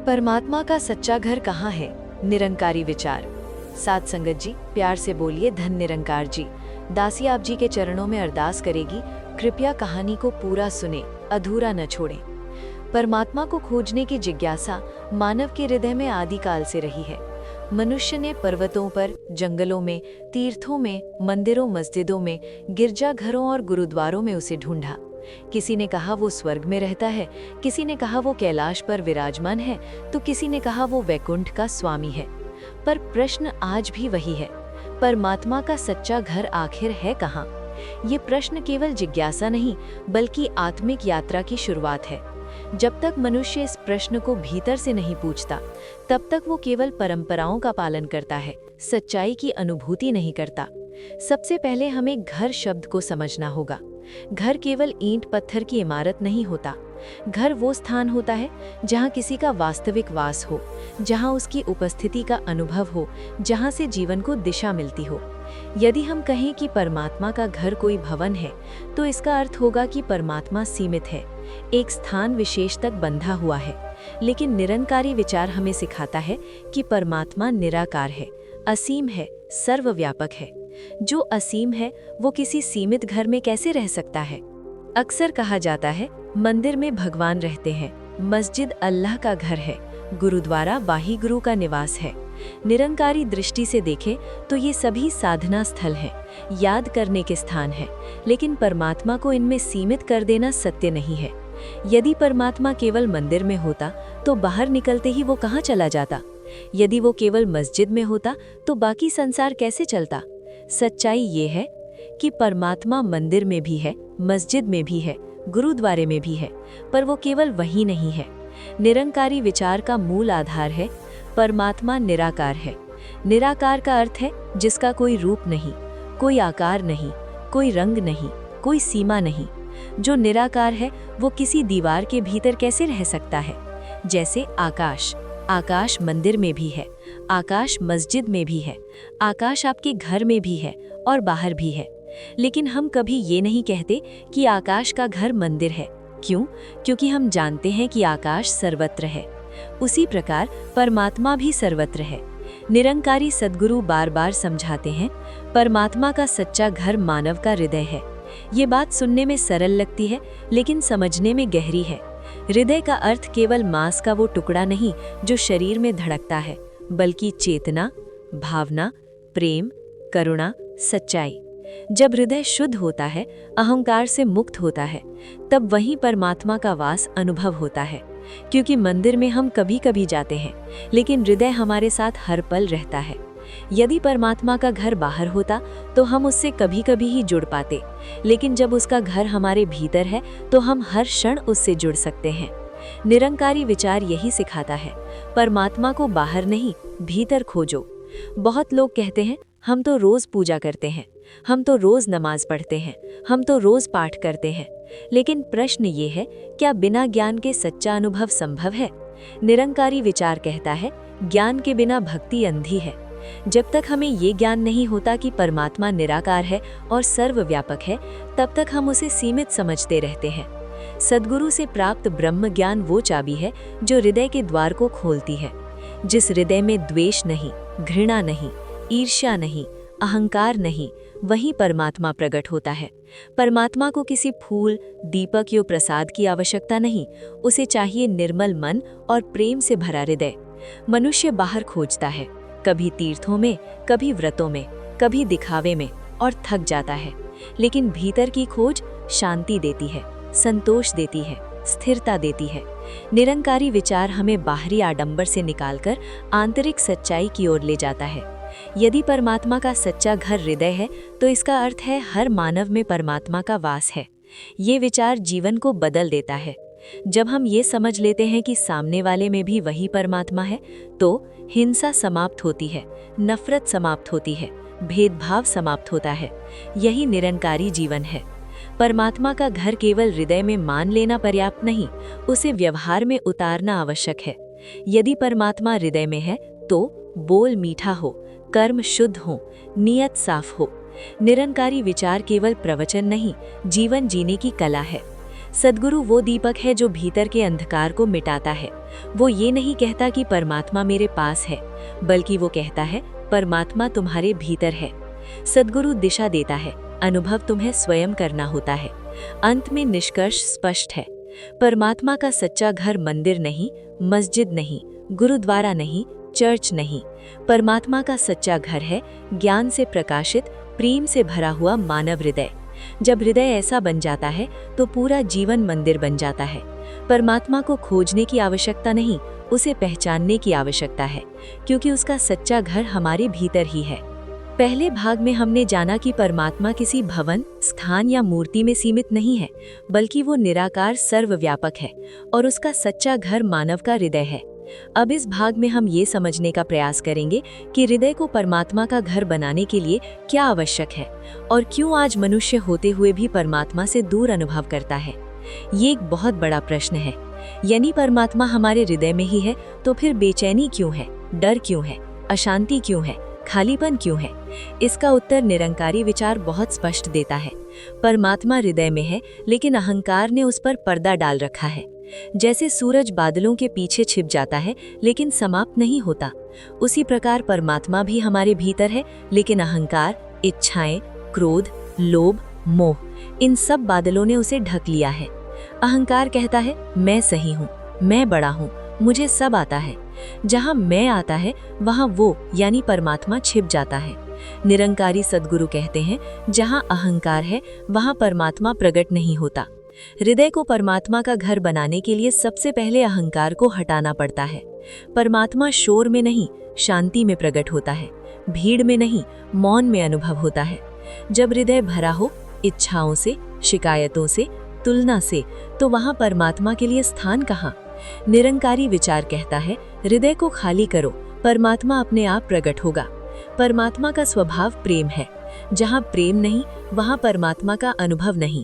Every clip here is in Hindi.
परमात्मा का सच्चा घर कहाँ है? निरंकारी विचार। साथ संगत जी, प्यार से बोलिए धन निरंकार जी। दासी आप जी के चरणों में अरदास करेगी, कृपया कहानी को पूरा सुने, अधूरा न छोड़ें। परमात्मा को खोजने की जिज्ञासा मानव के हृदय में आदिकाल से रही है। मनुष्य ने पर्वतों पर, जंगलों में, तीर्थों में, मंदिरों मस्जिदों में, गिरजाघरों और गुरुद्वारों में उसे ढूंढा। किसी ने कहा वो स्वर्ग में रहता है, किसी ने कहा वो कैलाश पर विराजमान है, तो किसी ने कहा वो वैकुंठ का स्वामी है। पर प्रश्न आज भी वही है, परमात्मा का सच्चा घर आखिर है कहाँ? ये प्रश्न केवल जिज्ञासा नहीं, बल्कि आत्मिक यात्रा की शुरुआत है। जब तक मनुष्य इस प्रश्न को भीतर से नहीं पूछता, तब तक वो केवल परंपराओं का पालन करता है, सच्चाई की अनुभूति नहीं करता। सबसे पहले हमें घर शब्द को समझना होगा। घर केवल ईंट पत्थर की इमारत नहीं होता। घर वो स्थान होता है जहाँ किसी का वास्तविक वास हो, जहाँ उसकी उपस्थिति का अनुभव हो, जहाँ से जीवन को दिशा मिलती हो। यदि हम कहें कि परमात्मा का घर कोई भवन है, तो इसका अर्थ होगा कि परमात्मा सीमित है, एक स्थान विशेष तक बंधा हुआ है। लेकिन निरंकारी विचार हमें सिखाता है कि परमात्मा निराकार है, असीम है, सर्वव्यापक है। जो असीम है वो किसी सीमित घर में कैसे रह सकता है? अक्सर कहा जाता है मंदिर में भगवान रहते हैं, मस्जिद अल्लाह का घर है, गुरुद्वारा वाहिगुरु का निवास है। निरंकारी दृष्टि से देखें तो ये सभी साधना स्थल हैं, याद करने के स्थान हैं, लेकिन परमात्मा को इनमें सीमित कर देना सत्य नहीं है। यदि परमात्मा केवल मंदिर में होता तो बाहर निकलते ही वो कहाँ चला जाता? यदि वो केवल मस्जिद में होता तो बाकी संसार कैसे चलता? सच्चाई ये है कि परमात्मा मंदिर में भी है, मस्जिद में भी है, गुरुद्वारे में भी है, पर वो केवल वही नहीं है। निरंकारी विचार का मूल आधार है परमात्मा निराकार है। निराकार का अर्थ है जिसका कोई रूप नहीं, कोई आकार नहीं, कोई रंग नहीं, कोई सीमा नहीं। जो निराकार है वो किसी दीवार के भीतर कैसे रह सकता है? जैसे आकाश। आकाश मंदिर में भी है, आकाश मस्जिद में भी है, आकाश आपके घर में भी है और बाहर भी है। लेकिन हम कभी ये नहीं कहते कि आकाश का घर मंदिर है। क्यों? क्योंकि हम जानते हैं कि आकाश सर्वत्र है। उसी प्रकार परमात्मा भी सर्वत्र है। निरंकारी सद्गुरु बार बार समझाते हैं, परमात्मा का सच्चा घर मानव का हृदय है। ये बात सुनने में सरल लगती है, लेकिन समझने में गहरी है। हृदय का अर्थ केवल मांस का वो टुकड़ा नहीं जो शरीर में धड़कता है, बल्कि चेतना, भावना, प्रेम, करुणा, सच्चाई। जब हृदय शुद्ध होता है, अहंकार से मुक्त होता है, तब वहीं परमात्मा का वास अनुभव होता है। क्योंकि मंदिर में हम कभी कभी जाते हैं, लेकिन हृदय हमारे साथ हर पल रहता है। यदि परमात्मा का घर बाहर होता तो हम उससे कभी कभी ही जुड़ पाते, लेकिन जब उसका घर हमारे भीतर है तो हम हर क्षण उससे जुड़ सकते हैं। निरंकारी विचार यही सिखाता है, परमात्मा को बाहर नहीं, भीतर खोजो। बहुत लोग कहते हैं हम तो रोज पूजा करते हैं, हम तो रोज नमाज पढ़ते हैं, हम तो रोज पाठ करते हैं। लेकिन प्रश्न ये है, क्या बिना ज्ञान के सच्चा अनुभव संभव है? निरंकारी विचार कहता है, ज्ञान के बिना भक्ति अंधी है। जब तक हमें ये ज्ञान नहीं होता कि परमात्मा निराकार है और सर्वव्यापक है, तब तक हम उसे सीमित समझते रहते हैं। सद्गुरु से प्राप्त ब्रह्म ज्ञान वो चाबी है जो हृदय के द्वार को खोलती है। जिस हृदय में द्वेष नहीं, घृणा नहीं, ईर्ष्या नहीं, अहंकार नहीं, वहीं परमात्मा प्रकट होता है। परमात्मा को किसी फूल, दीपक या प्रसाद की आवश्यकता नहीं, उसे चाहिए निर्मल मन और प्रेम से भरा हृदय। मनुष्य बाहर खोजता है, कभी तीर्थों में, कभी व्रतों में, कभी दिखावे में, और थक जाता है। लेकिन भीतर की खोज शांति देती है, संतोष देती है, स्थिरता देती है। निरंकारी विचार हमें बाहरी आडंबर से निकालकर आंतरिक सच्चाई की ओर ले जाता है। यदि परमात्मा का सच्चा घर हृदय है, तो इसका अर्थ है हर मानव में परमात्मा का वास है। ये विचार जीवन को बदल देता है। जब हम ये समझ लेते हैं कि सामने वाले में भी वही परमात्मा है, तो हिंसा समाप्त होती है, नफरत समाप्त होती है, भेदभाव समाप्त होता है। यही निरंकारी जीवन है। परमात्मा का घर केवल हृदय में मान लेना पर्याप्त नहीं, उसे व्यवहार में उतारना आवश्यक है। यदि परमात्मा हृदय में है तो बोल मीठा हो, कर्म शुद्ध हो, नियत साफ हो। निरंकारी विचार केवल प्रवचन नहीं, जीवन जीने की कला है। सद्गुरु वो दीपक है जो भीतर के अंधकार को मिटाता है। वो ये नहीं कहता कि परमात्मा मेरे पास है, बल्कि वो कहता है परमात्मा तुम्हारे भीतर है। सद्गुरु दिशा देता है, अनुभव तुम्हें स्वयं करना होता है। अंत में निष्कर्ष स्पष्ट है, परमात्मा का सच्चा घर मंदिर नहीं, मस्जिद नहीं, गुरुद्वारा नहीं, चर्च नहीं। परमात्मा का सच्चा घर है ज्ञान से प्रकाशित, प्रेम से भरा हुआ मानव हृदय। जब हृदय ऐसा बन जाता है तो पूरा जीवन मंदिर बन जाता है। परमात्मा को खोजने की आवश्यकता नहीं, उसे पहचानने की आवश्यकता है, क्योंकि उसका सच्चा घर हमारे भीतर ही है। पहले भाग में हमने जाना कि परमात्मा किसी भवन, स्थान या मूर्ति में सीमित नहीं है, बल्कि वो निराकार सर्वव्यापक है और उसका सच्चा घर मानव का हृदय है। अब इस भाग में हम ये समझने का प्रयास करेंगे कि हृदय को परमात्मा का घर बनाने के लिए क्या आवश्यक है और क्यों आज मनुष्य होते हुए भी परमात्मा से दूर अनुभव करता है। ये एक बहुत बड़ा प्रश्न है। यानी परमात्मा हमारे हृदय में ही है, तो फिर बेचैनी क्यों है, डर क्यों है, अशांति क्यों है, खालीपन क्यों है? इसका उत्तर निरंकारी विचार बहुत स्पष्ट देता है। परमात्मा हृदय में है, लेकिन अहंकार ने उस पर पर्दा डाल रखा है। जैसे सूरज बादलों के पीछे छिप जाता है लेकिन समाप्त नहीं होता, उसी प्रकार परमात्मा भी हमारे भीतर है, लेकिन अहंकार, इच्छाएं, क्रोध, लोभ, मोह, इन सब बादलों ने उसे ढक लिया है। अहंकार कहता है मैं सही हूँ, मैं बड़ा हूँ, मुझे सब आता है। जहाँ मैं आता है वहाँ वो यानी परमात्मा छिप जाता है। निरंकारी सद्गुरु कहते हैं जहाँ अहंकार है वहाँ परमात्मा प्रकट नहीं होता। हृदय को परमात्मा का घर बनाने के लिए सबसे पहले अहंकार को हटाना पड़ता है। परमात्मा शोर में नहीं, शांति में प्रकट होता है, भीड़ में नहीं, मौन में अनुभव होता है। जब हृदय भरा हो इच्छाओं से, शिकायतों से, तुलना से, तो वहाँ परमात्मा के लिए स्थान कहाँ? निरंकारी विचार कहता है हृदय को खाली करो, परमात्मा अपने आप प्रकट होगा। परमात्मा का स्वभाव प्रेम है। जहाँ प्रेम नहीं वहाँ परमात्मा का अनुभव नहीं।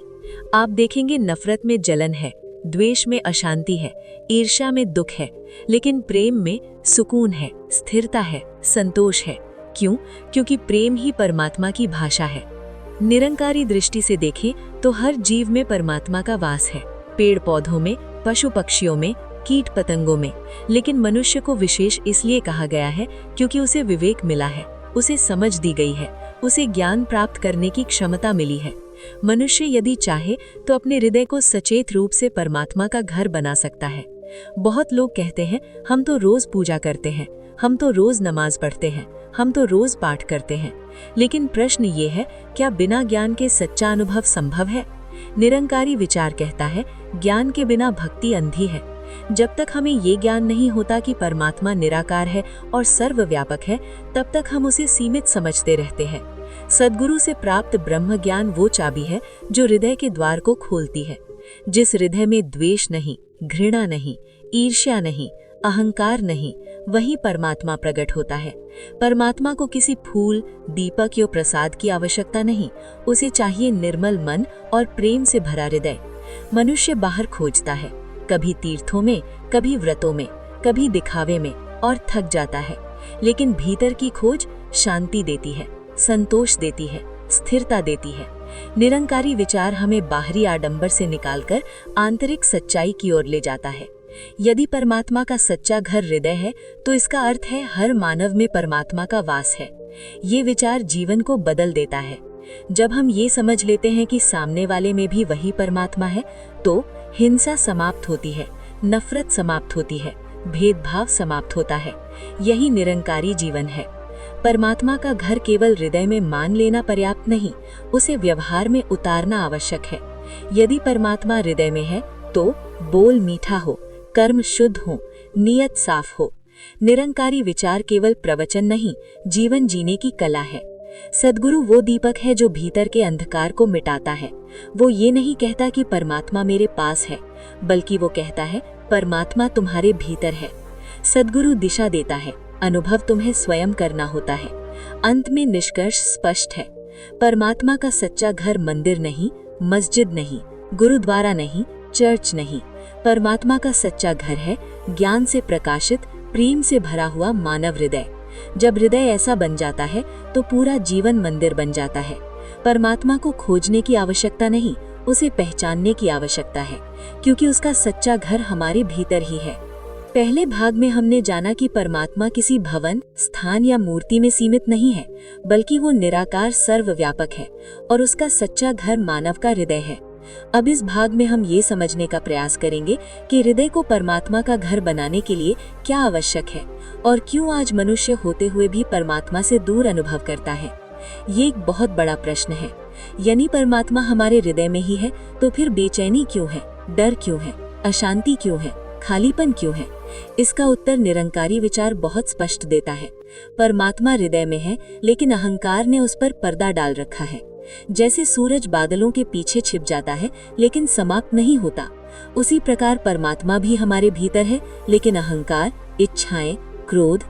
आप देखेंगे नफरत में जलन है, द्वेष में अशांति है, ईर्ष्या में दुख है, लेकिन प्रेम में सुकून है, स्थिरता है, संतोष है। क्यों? क्योंकि प्रेम ही परमात्मा की भाषा है। निरंकारी दृष्टि से देखें तो हर जीव में परमात्मा का वास है, पेड़ पौधों में, पशु पक्षियों में, कीट पतंगों में। लेकिन मनुष्य को विशेष इसलिए कहा गया है क्योंकि उसे विवेक मिला है, उसे समझ दी गई है, उसे ज्ञान प्राप्त करने की क्षमता मिली है। मनुष्य यदि चाहे तो अपने हृदय को सचेत रूप से परमात्मा का घर बना सकता है। बहुत लोग कहते हैं हम तो रोज पूजा करते हैं, हम तो रोज नमाज पढ़ते हैं, हम तो रोज पाठ करते हैं। लेकिन प्रश्न ये है, क्या बिना ज्ञान के सच्चा अनुभव संभव है? निरंकारी विचार कहता है ज्ञान के बिना भक्ति अंधी है। जब तक हमें ये ज्ञान नहीं होता कि परमात्मा निराकार है और सर्वव्यापक है, तब तक हम उसे सीमित समझते रहते हैं। सद्गुरु से प्राप्त ब्रह्म ज्ञान वो चाबी है जो हृदय के द्वार को खोलती है। जिस हृदय में द्वेष नहीं, घृणा नहीं, ईर्ष्या नहीं, अहंकार नहीं, वही परमात्मा प्रकट होता है। परमात्मा को किसी फूल, दीपक या प्रसाद की आवश्यकता नहीं, उसे चाहिए निर्मल मन और प्रेम से भरा हृदय। मनुष्य बाहर खोजता है, कभी तीर्थों में, कभी व्रतों में, कभी दिखावे में, और थक जाता है। लेकिन भीतर की खोज शांति देती है, संतोष देती है, स्थिरता देती है। निरंकारी विचार हमें बाहरी आडंबर से निकालकर आंतरिक सच्चाई की ओर ले जाता है। यदि परमात्मा का सच्चा घर हृदय है तो इसका अर्थ है हर मानव में परमात्मा का वास है। ये विचार जीवन को बदल देता है। जब हम ये समझ लेते हैं कि सामने वाले में भी वही परमात्मा है, तो हिंसा समाप्त होती है, नफरत समाप्त होती है, भेदभाव समाप्त होता है। यही निरंकारी जीवन है। परमात्मा का घर केवल हृदय में मान लेना पर्याप्त नहीं, उसे व्यवहार में उतारना आवश्यक है। यदि परमात्मा हृदय में है तो बोल मीठा हो, कर्म शुद्ध हो, नियत साफ हो। निरंकारी विचार केवल प्रवचन नहीं, जीवन जीने की कला है। सद्गुरु वो दीपक है जो भीतर के अंधकार को मिटाता है। वो ये नहीं कहता कि परमात्मा मेरे पास है, बल्कि वो कहता है परमात्मा तुम्हारे भीतर है। सद्गुरु दिशा देता है, अनुभव तुम्हें स्वयं करना होता है। अंत में निष्कर्ष स्पष्ट है, परमात्मा का सच्चा घर मंदिर नहीं, मस्जिद नहीं, गुरुद्वारा नहीं, चर्च नहीं। परमात्मा का सच्चा घर है ज्ञान से प्रकाशित, प्रेम से भरा हुआ मानव हृदय। जब हृदय ऐसा बन जाता है तो पूरा जीवन मंदिर बन जाता है। परमात्मा को खोजने की आवश्यकता नहीं, उसे पहचानने की आवश्यकता है, क्योंकि उसका सच्चा घर हमारे भीतर ही है। पहले भाग में हमने जाना कि परमात्मा किसी भवन, स्थान या मूर्ति में सीमित नहीं है, बल्कि वो निराकार सर्वव्यापक है और उसका सच्चा घर मानव का हृदय है। अब इस भाग में हम ये समझने का प्रयास करेंगे कि हृदय को परमात्मा का घर बनाने के लिए क्या आवश्यक है और क्यों आज मनुष्य होते हुए भी परमात्मा से दूर अनुभव करता है। ये एक बहुत बड़ा प्रश्न है। यानी परमात्मा हमारे हृदय में ही है, तो फिर बेचैनी क्यों है, डर क्यों है, अशांति क्यों है, खालीपन क्यों है? इसका उत्तर निरंकारी विचार बहुत स्पष्ट देता है। परमात्मा हृदय में है, लेकिन अहंकार ने उस पर पर्दा डाल रखा है। जैसे सूरज बादलों के पीछे छिप जाता है लेकिन समाप्त नहीं होता, उसी प्रकार परमात्मा भी हमारे भीतर है, लेकिन अहंकार, इच्छाएं, क्रोध,